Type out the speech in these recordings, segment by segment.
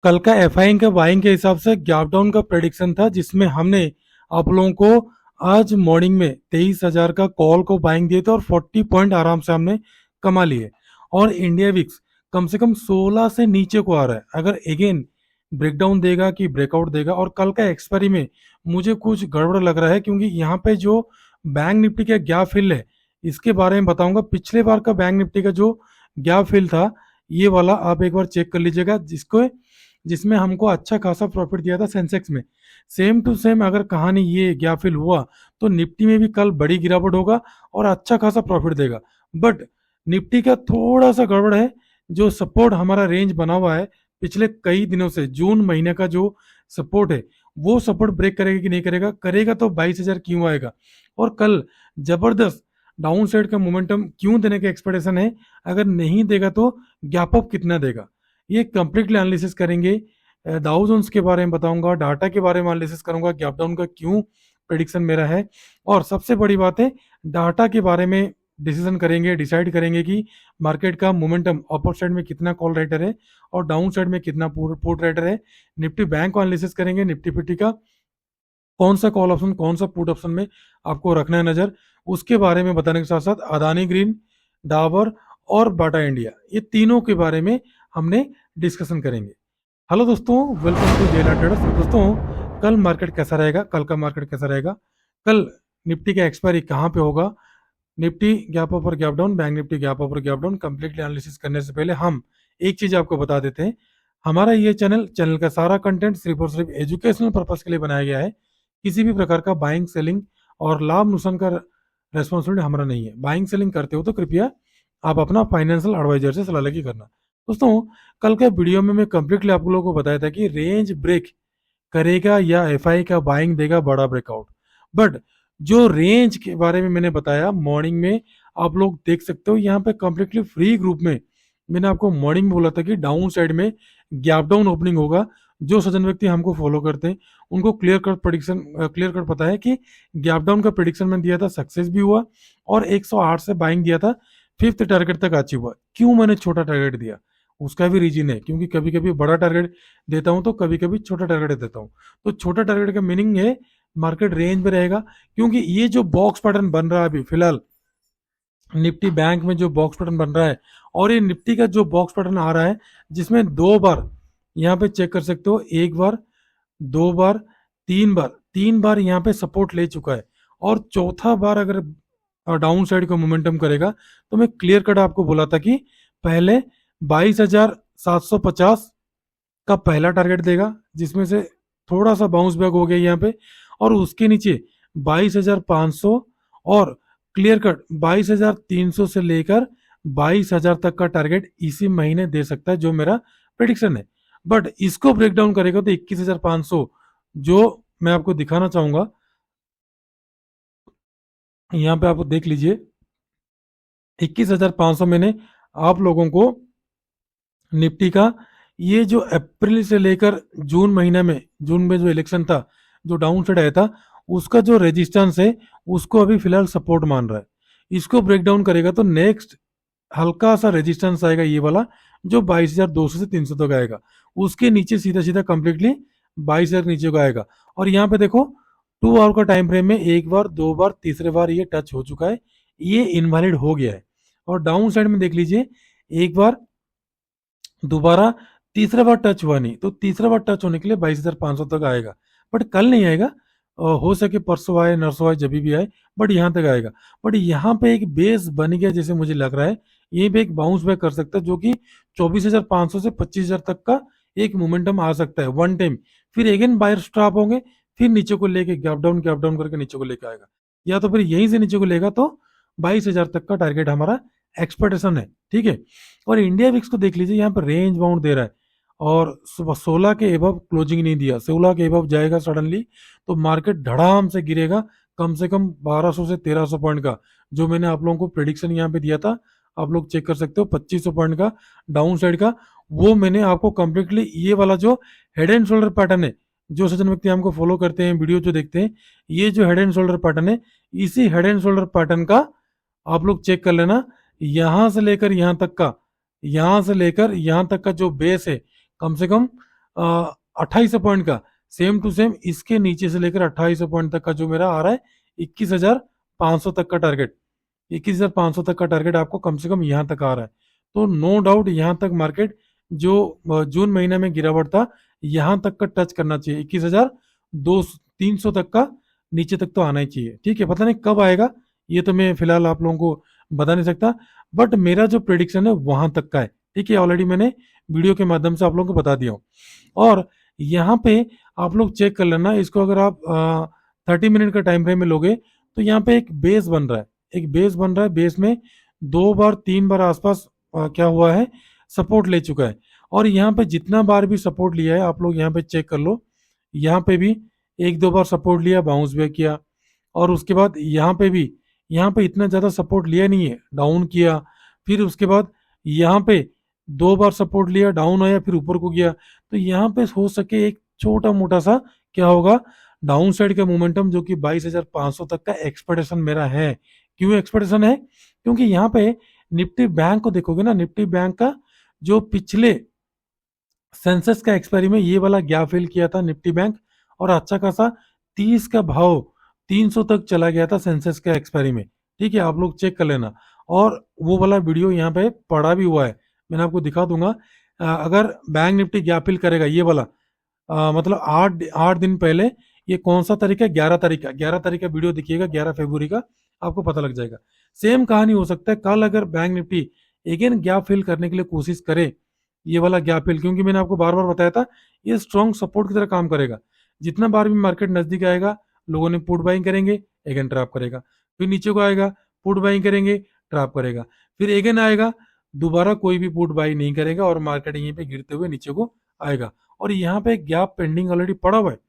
कल का एफआई का बाइंग के हिसाब से गैप डाउन का प्रेडिक्शन था, जिसमें हमने आप लोगों को आज मॉर्निंग में 23,000 का कॉल को बाइंग दिए थे और 40 पॉइंट आराम से हमने कमा लिए। और इंडिया विक्स कम से कम 16 से नीचे को आ रहा है। अगर अगेन ब्रेकडाउन देगा कि ब्रेकआउट देगा। और कल का एक्सपायरी में मुझे कुछ गड़बड़ लग रहा है, क्योंकि यहाँ पे जो बैंक निफ्टी का गैप फिल है इसके बारे में बताऊंगा। पिछले बार का बैंक निफ्टी का जो गैप फिल था ये वाला आप एक बार चेक कर लीजिएगा, जिसमें हमको अच्छा खासा प्रॉफिट दिया था सेंसेक्स में। सेम टू सेम अगर कहानी ये गैप फिल हुआ तो निफ्टी में भी कल बड़ी गिरावट होगा और अच्छा खासा प्रॉफिट देगा। बट निफ्टी का थोड़ा सा गड़बड़ है। जो सपोर्ट हमारा रेंज बना हुआ है पिछले कई दिनों से, जून महीने का जो सपोर्ट है वो सपोर्ट ब्रेक करेगा कि नहीं करेगा। करेगा तो 22,000 क्यों आएगा। और कल जबरदस्त डाउन साइड का मोमेंटम क्यों देने का एक्सपेक्टेशन है। अगर नहीं देगा तो गैप अप कितना देगा, ये कंप्लीटली एनालिसिस करेंगे। दाउ जोन्स के बारे में बताऊंगा, डाटा के बारे में एनालिसिस करूंगा, गैप डाउन का क्यों प्रेडिक्शन मेरा है। और सबसे बड़ी बात है, डाटा के बारे में डिसीजन करेंगे, डिसाइड करेंगे कि मार्केट का मोमेंटम अपर साइड में कितना कॉल राइटर है और डाउन साइड में कितना पुट राइटर है। निफ्टी बैंक को एनालिसिस करेंगे, निफ्टी फिफ्टी का कौन सा कॉल ऑप्शन कौन सा पुट ऑप्शन में आपको रखना है नजर, उसके बारे में बताने के साथ साथ अदानी ग्रीन, डाबर और बाटा इंडिया, ये तीनों के बारे में हमने डिस्कशन करेंगे। हेलो दोस्तों, वेलकम टू जेला ट्रेडर्स। दोस्तों, कल मार्केट कैसा रहेगा, कल का मार्केट कैसा रहेगा, कल निफ्टी का एक्सपायरी कहाँ पे होगा, निफ्टी गैप अप और gap down, bank Nifty gap up और गैप डाउन, कंप्लीटली एनालिसिस करने से पहले हम एक चीज आपको बता देते हैं। हमारा ये चैनल का सारा कंटेंट सिर्फ और सिर्फ एजुकेशनल पर्पज के लिए बनाया गया है। किसी भी प्रकार का बाइंग सेलिंग और लाभ नुकसान का रेस्पॉन्सिबिलिटी हमारा नहीं है। बाइंग सेलिंग करते हो तो कृपया आप अपना फाइनेंशियल एडवाइजर से सलाह लेके करना। दोस्तों, कल के वीडियो में मैं कंप्लीटली आप लोगों को बताया था कि रेंज ब्रेक करेगा या एफआई का बाइंग देगा बड़ा ब्रेकआउट। बट जो रेंज के बारे में मैंने बताया मॉर्निंग में, आप लोग देख सकते हो यहाँ पे कंप्लीटली फ्री ग्रुप में मैंने आपको मॉर्निंग में बोला था कि डाउन साइड में गैप डाउन ओपनिंग होगा। जो सज्जन व्यक्ति हमको फॉलो करते हैं उनको क्लियर कट पता है कि गैप डाउन का प्रिडिक्शन मैंने दिया था, सक्सेस भी हुआ और 108 से बाइंग दिया था, फिफ्थ टारगेट तक अचीव हुआ। क्यों मैंने छोटा टारगेट दिया, उसका भी रीजन है, क्योंकि कभी कभी बड़ा टारगेट देता हूं तो कभी कभी छोटा टारगेट देता हूं। तो छोटा टारगेट का मीनिंग है मार्केट रेंज में रहेगा, क्योंकि ये जो बॉक्स पैटर्न बन रहा है अभी फिलहाल निफ्टी बैंक में जो बॉक्स पैटर्न बन रहा है और ये निफ्टी का जो बॉक्स पैटर्न आ रहा है, जिसमें दो बार यहाँ पे चेक कर सकते हो, एक बार, दो बार, तीन बार यहाँ पे सपोर्ट ले चुका है। और चौथा बार अगर डाउन साइड का मोमेंटम करेगा तो मैं क्लियर कट आपको बोला था कि पहले 22,750 का पहला टारगेट देगा, जिसमें से थोड़ा सा बाउंस बैक हो गया यहाँ पे, और उसके नीचे 22,500 और क्लियर कट 22,300 से लेकर 22,000 तक का टारगेट इसी महीने दे सकता है, जो मेरा प्रेडिक्शन है। बट इसको ब्रेक डाउन करेगा तो 21,500 जो मैं आपको दिखाना चाहूंगा, यहाँ पे आप देख लीजिए 21,500 मैंने आप लोगों को निफ्टी का ये जो अप्रैल से लेकर जून में जो इलेक्शन था, जो डाउन साइड आया था, उसका जो रेजिस्टेंस है उसको अभी फिलहाल सपोर्ट मान रहा है। इसको ब्रेक डाउन करेगा तो नेक्स्ट हल्का सा रेजिस्टेंस आएगा ये वाला, जो 22,200 से 300 तक आएगा। उसके नीचे सीधा सीधा कंप्लीटली 22,000 नीचे को आएगा। और यहाँ पे देखो 2 आवर का टाइम फ्रेम में एक बार, दो बार, तीसरे बार ये टच हो चुका है, ये इनवैलिड हो गया है। और डाउन साइड में देख लीजिए, एक बार, दोबारा, तीसरा बार टच हुआ नहीं, तो तीसरा बार टच होने के लिए 22,500 तक आएगा। बट कल नहीं आएगा, हो सके परसों आए, नरसों आए, जब भी आए, बट यहाँ तक आएगा। बट यहाँ पे एक बेस बन गया जैसे मुझे लग रहा है, ये भी एक बाउंस बैक कर सकता है, जो कि 24,500 से 25,000 तक का एक मोमेंटम आ सकता है वन टाइम। फिर अगेन बायर स्टॉप होंगे, फिर नीचे को लेके गैप डाउन करके नीचे को लेके आएगा, या तो फिर यहीं से नीचे को लेगा तो 22,000 तक का टारगेट हमारा एक्सपेक्टेशन है। ठीक है। और इंडिया विक्स को देख लीजिए, यहाँ पर रेंज बाउंड दे रहा है और सुबह 16 के एबव क्लोजिंग नहीं दिया, 16 के एबव जाएगा सडनली तो मार्केट धड़ाम से गिरेगा, कम से कम 1200 से 1300 पॉइंट का, जो मैंने आप लोगों को प्रेडिक्शन यहाँ पे दिया था, आप लोग चेक कर सकते हो, 2500 पॉइंट का डाउन साइड का, वो मैंने आपको कंप्लीटली ये वाला जो हेड एंड शोल्डर पैटर्न है, जो सज्जन व्यक्ति हमको फॉलो करते हैं, वीडियो जो देखते हैं, ये जो हेड एंड शोल्डर पैटर्न है, इसी हेड एंड शोल्डर पैटर्न का आप लोग चेक कर लेना। यहां से लेकर यहां तक का, यहां से लेकर यहां तक का जो बेस है, कम से कम 2800 पॉइंट का सेम टू सेम इसके नीचे से लेकर 2800 पॉइंट तक का जो मेरा आ रहा है 21,500 तक का टारगेट, 21,500 तक का टारगेट आपको कम से कम यहाँ तक आ रहा है। तो नो डाउट यहाँ तक मार्केट जो जून महीने में गिरावट था यहाँ तक का टच करना चाहिए, 21,300 तक का नीचे तक तो आना ही चाहिए। ठीक है, पता नहीं कब आएगा ये तो मैं फिलहाल आप लोगों को बता नहीं सकता, बट मेरा जो प्रेडिक्शन है वहां तक का है। ठीक है, ऑलरेडी मैंने वीडियो के माध्यम से आप लोगों को बता दिया हूँ। और यहाँ पे आप लोग चेक कर लेना इसको, अगर आप 30 मिनट का टाइम फ्रेम में लोगे तो यहाँ पे एक बेस बन रहा है, एक बेस बन रहा है। बेस में 2 बार 3 बार आसपास क्या हुआ है, सपोर्ट ले चुका है। और यहाँ पे जितना बार भी सपोर्ट लिया है आप लोग यहाँ पे चेक कर लो, यहाँ पे भी 1-2 बार सपोर्ट लिया, बाउंस बैक किया। और उसके बाद यहाँ पे भी, यहाँ पे इतना ज्यादा सपोर्ट लिया नहीं है, डाउन किया। फिर उसके बाद यहाँ पे 2 बार सपोर्ट लिया, डाउन आया, फिर ऊपर को गया। तो यहाँ पे हो सके एक छोटा मोटा सा क्या होगा, डाउन साइड का मोमेंटम, जो कि 22,500 तक का एक्सपेक्टेशन मेरा है। क्यों एक्सपेक्टेशन है? क्योंकि यहाँ पे निफ्टी बैंक को देखोगे ना, निफ्टी बैंक का जो पिछले सेंसेक्स का एक्सपायरी में ये वाला गैप फिल किया था निफ्टी बैंक, और अच्छा खासा 30 का भाव 300 तक चला गया था सेंसेक्स का एक्सपायरी में। ठीक है, आप लोग चेक कर लेना। और वो वाला वीडियो यहाँ पे पड़ा भी हुआ है, मैंने आपको दिखा दूंगा। अगर बैंक निफ्टी गैप फिल करेगा ये वाला, मतलब 8 दिन पहले, ये कौन सा तारीख है, 11 तारीख का, 11 तारीख का वीडियो देखिएगा, 11 फरवरी का, आपको पता लग जाएगा। सेम कहानी हो सकता है कल, अगर bank Nifty again gap fill करने के लिए कोशिश करे, ये वाला गैप फिल, क्योंकि मैंने आपको बार बार बताया था ये स्ट्रॉन्ग सपोर्ट की तरह काम करेगा। जितना बार भी मार्केट नजदीक आएगा लोगों ने पुट बाइंग करेंगे, अगेन ट्रैप करेगा। फिर नीचे को आएगा, पुट बाइंग करेंगे, ट्रैप करेगा। फिर अगेन आएगा, दोबारा कोई भी पुट बाई नहीं करेगा और मार्केट यहीं पे गिरते हुए नीचे को आएगा। और यहाँ पे गैप पेंडिंग ऑलरेडी पड़ा हुआ है,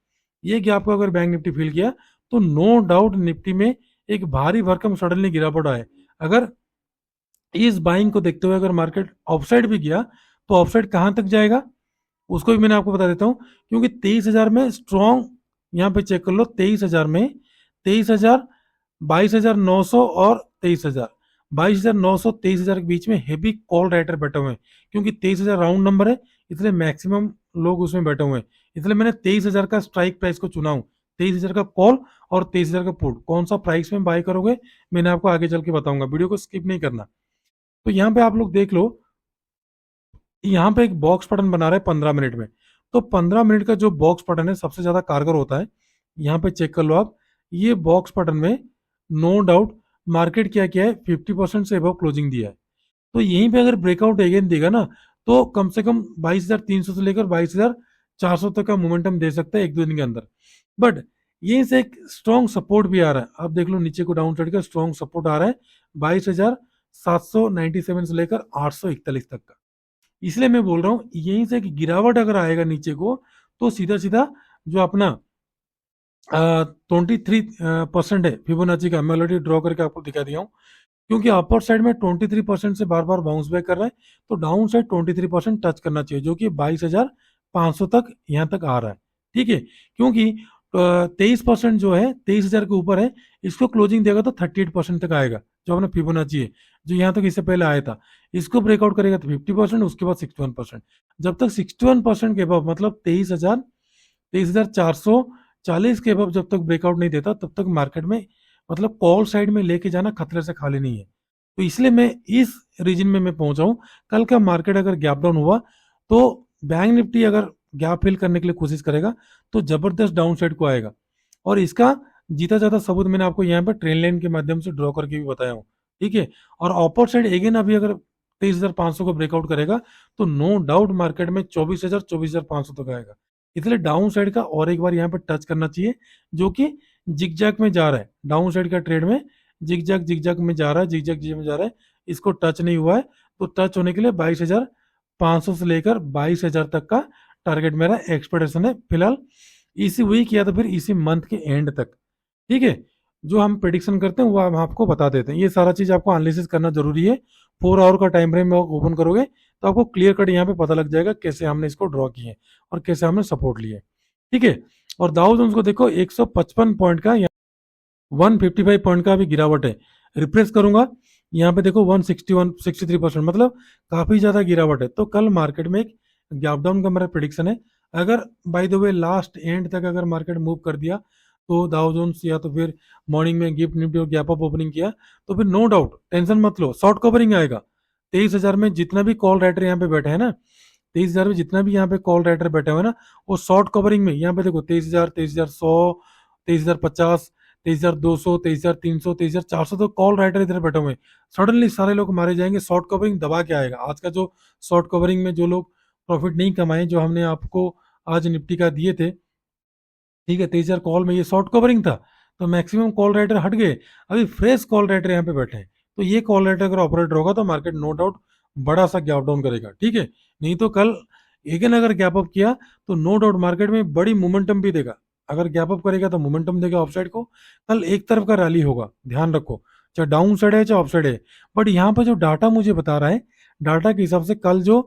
ये गैप को अगर बैंक निफ्टी फिल किया तो नो डाउट निफ्टी में एक भारी भरकम सडनली गिरावट आए। अगर इस बाइंग को देखते हुए अगर मार्केट ऑफसाइड भी गया तो ऑफसाइड कहां तक जाएगा उसको भी मैंने आपको बता देता हूं, क्योंकि 23,000 में स्ट्रॉन्ग, यहाँ पे चेक कर लो, 23,000 में 23,000, 22,900 और 23,000, 22,900 23,000 के बीच में हेवी कॉल राइटर बैठे हुए हैं। क्योंकि 23,000 राउंड नंबर है, इसलिए मैक्सिमम लोग उसमें बैठे हुए हैं। इसलिए मैंने 23,000 का स्ट्राइक प्राइस को चुना हूं, 23,000 का कॉल और 23,000 का पुट। कौन सा प्राइस में बाय करोगे मैंने आपको आगे चल के बताऊंगा, वीडियो को स्किप नहीं करना। तो यहाँ पे आप लोग देख लो, यहाँ पे एक बॉक्स पैटर्न बना रहा है 15 मिनट में। तो 15 मिनट का जो बॉक्स पैटर्न है सबसे ज्यादा कारगर होता है। यहाँ पे चेक कर लो आप, ये बॉक्स पैटर्न में नो डाउट मार्केट क्या किया है, 50% से अबव क्लोजिंग दिया है। तो यहीं पे अगर ब्रेकआउट अगेन देगा ना तो कम से कम 22,300 से लेकर 22,400 तक का मोमेंटम दे सकता है 1-2 दिन के अंदर। बट यहीं से एक स्ट्रॉन्ग सपोर्ट भी आ रहा है, आप देख लो नीचे को डाउन साइड का स्ट्रॉन्ग सपोर्ट आ रहा है 22,797 से लेकर 841 तक का। इसलिए मैं बोल रहा हूँ यहीं से एक गिरावट अगर आएगा नीचे को तो सीधा सीधा जो अपना 23% है फिबोनाची का, मैं ऑलरेडी ड्रॉ करके आपको दिखा दिया हूँ। क्योंकि अपर साइड में 23% से बार बार बाउंस बैक कर रहा है, तो डाउन साइड 23% टच करना चाहिए, जो कि 22,500 तक यहाँ तक आ रहा है। ठीक है, क्योंकि 23% जो है 23,000 के ऊपर है, इसको क्लोजिंग देगा तो 38% तक आएगा, जो अपना फिबोनाची है, जो यहाँ तक इससे पहले आया था। इसको ब्रेकआउट करेगा तो 50%, उसके बाद 61%। जब तक 61% के अबव, मतलब 23,440 के अबव जब तक ब्रेकआउट नहीं देता तब तक मार्केट में, मतलब कॉल साइड में लेके जाना खतरे से खाली नहीं है। तो इसलिए मैं इस रीजन में मैं पहुंचा हूं। कल का मार्केट अगर गैप डाउन हुआ तो बैंक निफ्टी अगर गैप फिल करने के लिए कोशिश करेगा तो जबरदस्त डाउन साइड को आएगा। और इसका जीता जाता सबूत मैंने आपको यहाँ पे ट्रेन लाइन के माध्यम से ड्रॉ करके भी बताया हूँ। ठीक है, और अपर साइड अगेन अभी अगर 23,500 को ब्रेकआउट करेगा तो नो डाउट मार्केट में 24,000 24,500 तक आएगा। इसलिए डाउन साइड का और एक बार यहाँ पे टच करना चाहिए, जो कि जिगजैग में जा रहा है, डाउन साइड का ट्रेड में जिगजैग में जा रहा है, जिगजैग में जा रहा है। इसको टच नहीं हुआ है तो टच होने के लिए 22,500 से लेकर 22,000 तक का टारगेट मेरा एक्सपेक्टेशन है फिलहाल इसी वीक या तो फिर इसी मंथ के एंड तक। ठीक है, जो हम प्रेडिक्शन करते हैं वो हम आपको बता देते हैं। ये सारा चीज आपको एनालिसिस करना जरूरी है। 4 आवर का टाइम फ्रेम में ओपन करोगे तो आपको क्लियर कट यहाँ पे पता लग जाएगा कैसे हमने इसको ड्रॉ किए और कैसे हमने सपोर्ट लिए। ठीक है, और दाउ जोन्स को देखो 155 पॉइंट का, 155 पॉइंट का भी गिरावट है। रिफ्रेश करूंगा यहाँ पे देखो 161 63%, मतलब काफी ज्यादा गिरावट है। तो कल मार्केट में एक गैप डाउन का मेरा प्रेडिक्शन है। अगर by the way last and तक अगर मार्केट मूव कर दिया तो डाउ जोन्स या तो फिर मॉर्निंग में गिफ्ट निफ्टी और गैप अप ओपनिंग किया तो फिर नो डाउट टेंशन मत लो, शॉर्ट कवरिंग आएगा। 23,000 में जितना भी कॉल राइटर यहाँ पे बैठे हैं ना, 23,000 में जितना भी यहाँ पे कॉल राइटर बैठे हुए हैं ना, वो शॉर्ट कवरिंग में यहाँ पे देखो 23,000, 23,100, 23,050, 23,200, 23,300, 23,400 तो कॉल राइटर इधर बैठे हुए हैं। सडनली सारे लोग मारे जाएंगे, शॉर्ट कवरिंग दबा के आएगा। आज का जो शॉर्ट कवरिंग में जो लोग प्रॉफिट नहीं कमाए, जो हमने आपको आज निफ्टी का दिए थे, ठीक है, 23,000 कॉल में ये शॉर्ट कवरिंग था, तो मैक्सिमम कॉल राइटर हट गए। अभी फ्रेश कॉल राइटर यहाँ पे बैठे हैं, तो ये कॉल राइटर अगर ऑपरेटर होगा तो मार्केट नो डाउट बड़ा सा गैप डाउन करेगा, ठीक है। नहीं तो कल अगेन अगर गैप अप किया तो नो डाउट मार्केट में बड़ी मोमेंटम भी देगा। अगर गैप अप करेगा तो मोमेंटम देगा ऑफसाइड को, कल एक तरफ का रैली होगा, ध्यान रखो, चाहे डाउन साइड है चाहे ऑफ साइड है। बट यहाँ पे जो डाटा मुझे बता रहा है, डाटा के हिसाब से कल जो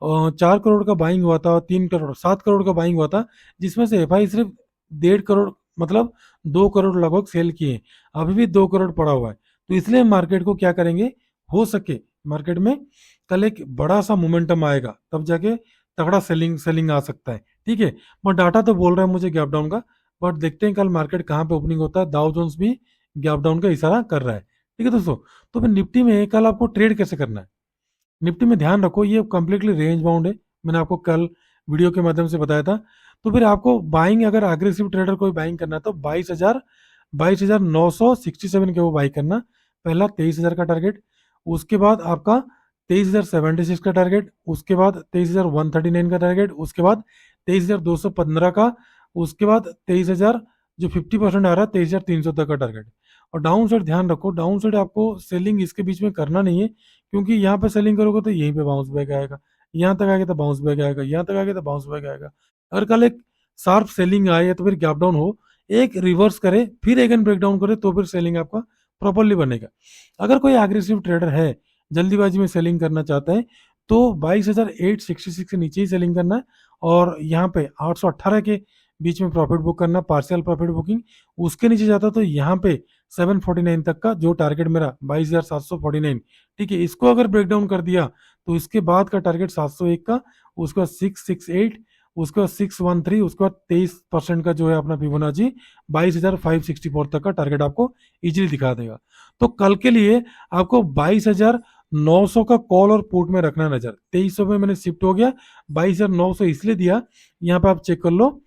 4 करोड़ का बाइंग हुआ था, 3 करोड़ 7 करोड़ का बाइंग हुआ था, जिसमें से एफ आई सिर्फ 1.5 करोड़, मतलब 2 करोड़ लगभग सेल किए। अभी भी 2 करोड़ पड़ा हुआ है, तो इसलिए मार्केट को क्या करेंगे, हो सके मार्केट में कल एक बड़ा सा मोमेंटम आएगा, तब जाके तगड़ा सेलिंग सेलिंग आ सकता है, ठीक है। बट डाटा तो बोल रहा है मुझे गैप डाउन का, बट देखते हैं कल मार्केट कहाँ पे ओपनिंग होता है। डाउ जोन्स भी गैप डाउन का इशारा कर रहा है, ठीक है दोस्तों। तो फिर निफ्टी में कल आपको ट्रेड कैसे करना है, निफ्टी में ध्यान रखो ये कंप्लीटली रेंज बाउंड है, मैंने आपको कल वीडियो के माध्यम से बताया था। तो फिर आपको बाइंग, अगर अग्रेसिव ट्रेडर कोई बाइंग करना है तो 22,967 के वो बाई करना। पहला 23,000 का टारगेट, उसके बाद आपका 23,076 का टारगेट, उसके बाद 23,139 का टारगेट, उसके बाद 23,215 का, उसके बाद 23,000 जो 50% आ रहा है 23,300 तक का टारगेट। और डाउन साइड ध्यान रखो, डाउन साइड आपको सेलिंग इसके बीच में करना नहीं है, क्योंकि यहाँ पे सेलिंग करोगे तो यहीं पे बाउंस बैक आएगा, यहाँ तक आएगा तो बाउंस बैक आएगा, यहाँ तक आएगा तो बाउंस बैक आएगा। अगर कल एक शार्प सेलिंग आए या तो फिर गैप डाउन हो, एक रिवर्स करे फिर अगेन ब्रेक डाउन करे, तो फिर सेलिंग आपका प्रॉपरली बनेगा। अगर कोई एग्रेसिव ट्रेडर है, जल्दीबाजी में सेलिंग करना चाहता है, तो 22,866 के नीचे ही सेलिंग करना है, और यहाँ पे 818 के बीच में प्रॉफिट बुक करना, पार्शियल प्रॉफिट बुकिंग। उसके नीचे जाता तो यहाँ पे 749 तक का जो टारगेट मेरा 22,749, ठीक है, इसको अगर ब्रेक डाउन कर दिया तो इसके बाद का टारगेट 701 का, उसके बाद 668, उसके बाद 613, उसके बाद 23% का जो है अपना फिबोनाची 22,564 तक का टारगेट आपको इजीली दिखा देगा। तो कल के लिए आपको 22,900 का कॉल और पुट में रखना नजर। 2300 में मैंने शिफ्ट हो गया, 22,900 इसलिए दिया, यहाँ पे आप चेक कर लो,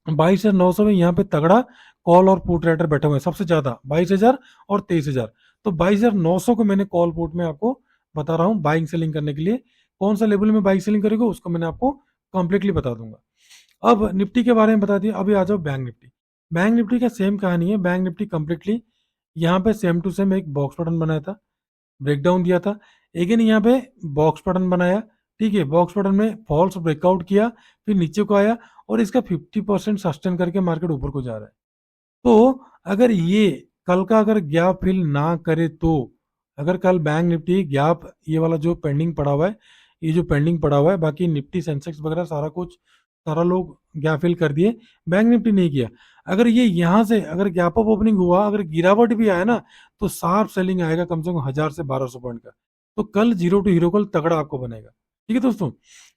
22,900 में यहाँ पे तगड़ा कॉल और पुट राइटर बैठे हुए हैं सबसे ज्यादा, 22,000 और 23,000। तो 22,900 को मैंने कॉल पुट में आपको बता रहा हूँ बाइंग सेलिंग करने के लिए। कौन सा लेवल में बाइंग सेलिंग करेगा उसको मैंने आपको कंप्लीटली बता दूंगा। अब निफ्टी के बारे में बता दिया, अभी आ जाओ बैंक निफ्टी। बैंक निफ्टी का सेम कहानी है, बैंक निफ्टी कंप्लीटली यहाँ पे सेम टू सेम एक बॉक्स पैटर्न बनाया था, ब्रेकडाउन दिया था, अगेन यहाँ पे बॉक्स पैटर्न बनाया, ठीक है, बॉक्स पैटर्न में फॉल्स ब्रेकआउट किया, फिर नीचे को आया, और इसका 50% सस्टेन करके मार्केट ऊपर को जा रहा है। तो अगर ये कल का अगर गैप फिल ना करे, तो अगर कल बैंक निफ्टी गैप, ये वाला जो पेंडिंग पड़ा हुआ है, ये जो पेंडिंग पड़ा हुआ है, बाकी निफ्टी सेंसेक्स वगैरह सारा कुछ, सारा लोग गैप फिल कर दिए, बैंक निफ्टी नहीं किया। अगर ये यहाँ से अगर गैप अप ओपनिंग हुआ, अगर गिरावट भी आया ना, तो शार्प सेलिंग आएगा कम से कम 1,000 से 1,200 पॉइंट का। तो कल जीरो टू हीरो कल तगड़ा आपको बनेगा, ठीक है दोस्तों।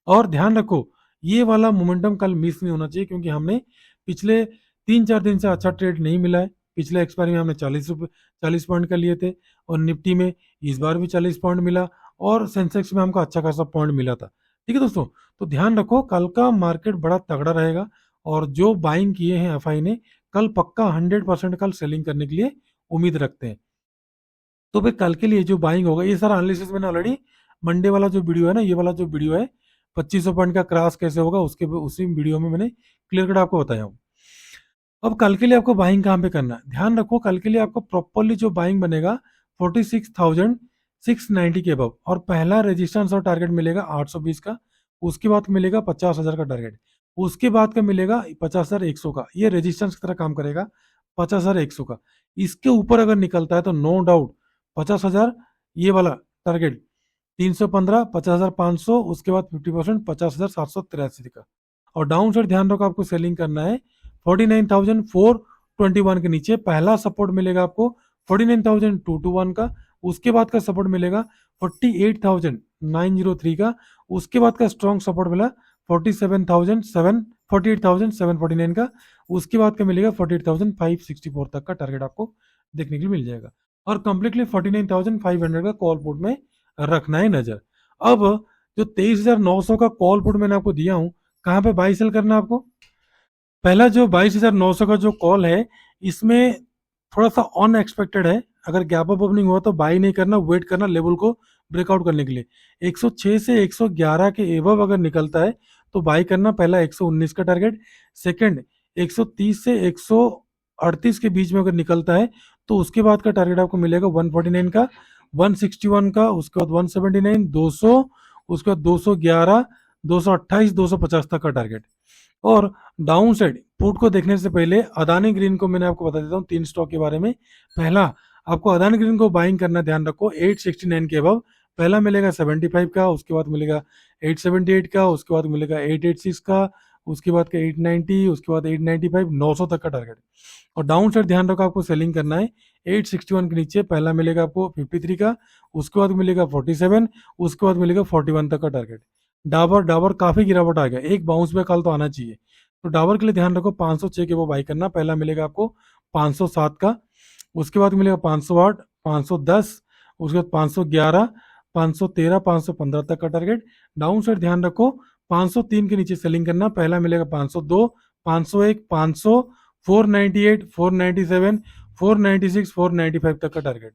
और ध्यान रखो ये वाला मोमेंटम कल मिस नहीं होना चाहिए, क्योंकि हमने पिछले 3-4 दिन से अच्छा ट्रेड नहीं मिला है। पिछले एक्सपायरी में हमने 40 पॉइंट का लिए थे, और निफ्टी में इस बार भी 40 पॉइंट मिला, और सेंसेक्स में हमको अच्छा खासा पॉइंट मिला था, ठीक है दोस्तों। तो ध्यान रखो कल का मार्केट बड़ा तगड़ा रहेगा, और जो बाइंग किए हैं एफआई ने, कल पक्का 100% कल सेलिंग करने के लिए उम्मीद रखते हैं। तो फिर कल के लिए जो बाइंग होगा, ये सारा एनालिसिस मैंने ऑलरेडी मंडे वाला जो वीडियो है ना, ये वाला जो वीडियो है 2500 पॉइंट का क्रॉस कैसे होगा, उसके उसी वीडियो में मैंने क्लियर कट आपको बताया हूँ। अब कल के लिए आपको बाइंग कहाँ पे करना है, ध्यान रखो कल के लिए आपको प्रॉपरली जो बाइंग बनेगा 46,690 के अबव, और पहला रेजिस्टेंस और टारगेट मिलेगा 820 का, उसके बाद मिलेगा 50,000 का टारगेट, उसके बाद का मिलेगा 50,100 का, ये रेजिस्टेंस की तरह काम करेगा 50,100 का। इसके ऊपर अगर निकलता है तो नो डाउट 50,000 ये वाला टारगेट, 315, 50,500, उसके बाद 50%, 50,783 का। और डाउन साइड ध्यान रखो आपको सेलिंग करना है 49,421 के नीचे, पहला सपोर्ट मिलेगा आपको 49,221 का, उसके बाद का सपोर्ट मिलेगा 48,903 का, उसके बाद का स्ट्रॉन्ग सपोर्ट मिला 48,749 का। उसके बाद का मिलेगा 48,564 तक का टारगेट आपको देखने के लिए मिल जाएगा। और कंप्लीटली 49,500 का कॉल पुट में रखना है नजर। अब जो 23,900 का कॉल पुट मैंने आपको दिया हूं, कहां पे बाई सेल करना है आपको? पहला जो 22,900 का जो कॉल है, इसमें थोड़ा सा अनएक्सपेक्टेड है। अगर गैप अप ओपनिंग हुआ तो बाई नहीं करना, वेट करना लेवल को ब्रेकआउट करने के लिए। 106 से 111 के एबव अगर निकलता है तो बाई करना। पहला 119 का टारगेट। सेकंड 130 से 138 के बीच में अगर निकलता है तो उसके बाद का टारगेट आपको मिलेगा 149 का, 161 का, उसके बाद 179, 200, उसके बाद 211, 228, 250 तक का टारगेट। और डाउन साइड पुट को देखने से पहले अदानी ग्रीन को मैंने आपको बता देता हूँ 3 स्टॉक के बारे में। पहला, आपको अदानी ग्रीन को बाइंग करना, ध्यान रखो 869 के अबव। पहला मिलेगा 75 का, उसके बाद मिलेगा 878 का, उसके बाद मिलेगा 886 का, उसके बाद का 890, उसके बाद 895, 900 तक का टारगेट। और डाउन साइड ध्यान रखो आपको सेलिंग करना है 861 के नीचे। पहला मिलेगा आपको 53 का, उसके बाद मिलेगा 47, उसके बाद मिलेगा 41 तक का टारगेट। डाबर डाबर काफी गिरावट आ गया, एक बाउंस बैक कल तो आना चाहिए। तो डाबर के लिए ध्यान रखो 506 के वो बाई करना। पहला मिलेगा आपको 507 का, उसके बाद मिलेगा 508, 510, उसके बाद 511, 513, 515 तक का टारगेट। डाउन साइड ध्यान रखो 503 के नीचे सेलिंग करना। पहला मिलेगा 502, 501, 500, 498, 497, 496, 495 तक का टारगेट।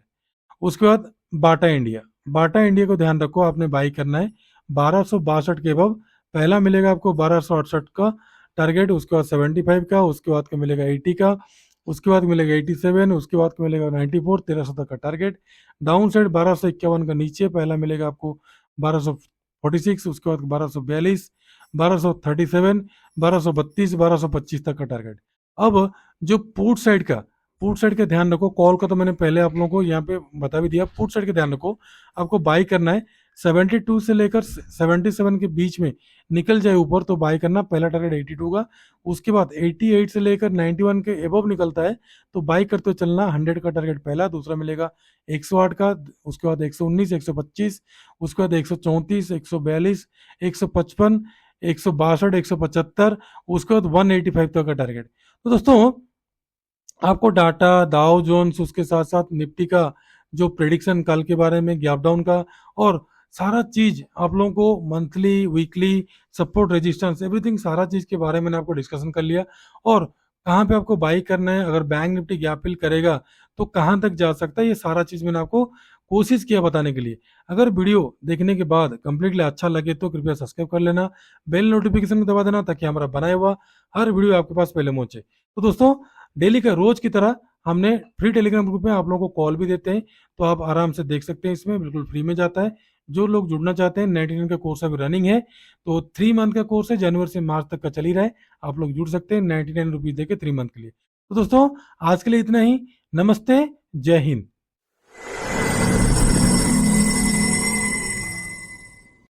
उसके बाद बाटा इंडिया, बाटा इंडिया को ध्यान रखो आपने बाई करना है 1262 के अबव। पहला मिलेगा आपको 1268 का टारगेट, उसके बाद 75 का, उसके बाद का मिलेगा 80 का, उसके बाद मिलेगा 87, उसके बाद का मिलेगा 94, 1300 तक का टारगेट। डाउन साइड 1251 का नीचे, पहला मिलेगा आपको 1246, उसके बाद 1242, 1237, 1232, 1225 तक का टारगेट। अब जो पुट साइड का ध्यान रखो, कॉल का तो मैंने पहले आप लोगों को यहाँ पे बता भी दिया। पुट साइड का ध्यान रखो, आपको बाई करना है 72 से लेकर 77 के बीच में निकल जाए ऊपर तो बाई करना। पहला टारगेट 82 का, उसके बाद 88 से लेकर 91 के एबव निकलता है तो बाई करते चलना। 100 का टारगेट पहला, दूसरा मिलेगा 108 का, उसके बाद 119, 125, उसके बाद 134, 142, 155, 162, 175, उसके बाद 185 तक का टारगेट। तो दोस्तों आपको डाटा, दाउ जोन्स, उसके साथ साथ निफ्टी का जो प्रेडिक्शन कल के बारे में, गैप डाउन का, और सारा चीज आप लोगों को monthly, weekly, support, resistance, everything सारा चीज के बारे में मैंने आपको डिस्कशन कर लिया। और कहाँ पे आपको बाई करना है, अगर बैंक निफ्टी गैप फिल करेगा तो कहाँ तक जा सकता है, ये सारा चीज मैंने आपको कोशिश किया बताने के लिए। अगर वीडियो देखने के बाद कंप्लीटली अच्छा लगे तो कृपया सब्सक्राइब कर लेना, बेल नोटिफिकेशन को दबा देना ताकि हमारा बनाया हुआ हर वीडियो आपके पास पहले पहुंचे। तो दोस्तों डेली का रोज की तरह हमने फ्री टेलीग्राम ग्रुप में आप लोगों को कॉल भी देते हैं, तो आप आराम से देख सकते हैं, इसमें बिल्कुल फ्री में जाता है। जो लोग जुड़ना चाहते हैं, 99 का कोर्स अभी रनिंग है, तो 3 मंथ का कोर्स है, जनवरी से मार्च तक का चल ही रहा है। आप लोग जुड़ सकते हैं 99 रुपीज देके 3 मंथ के लिए। तो दोस्तों आज के लिए इतना ही। नमस्ते, जय हिंद।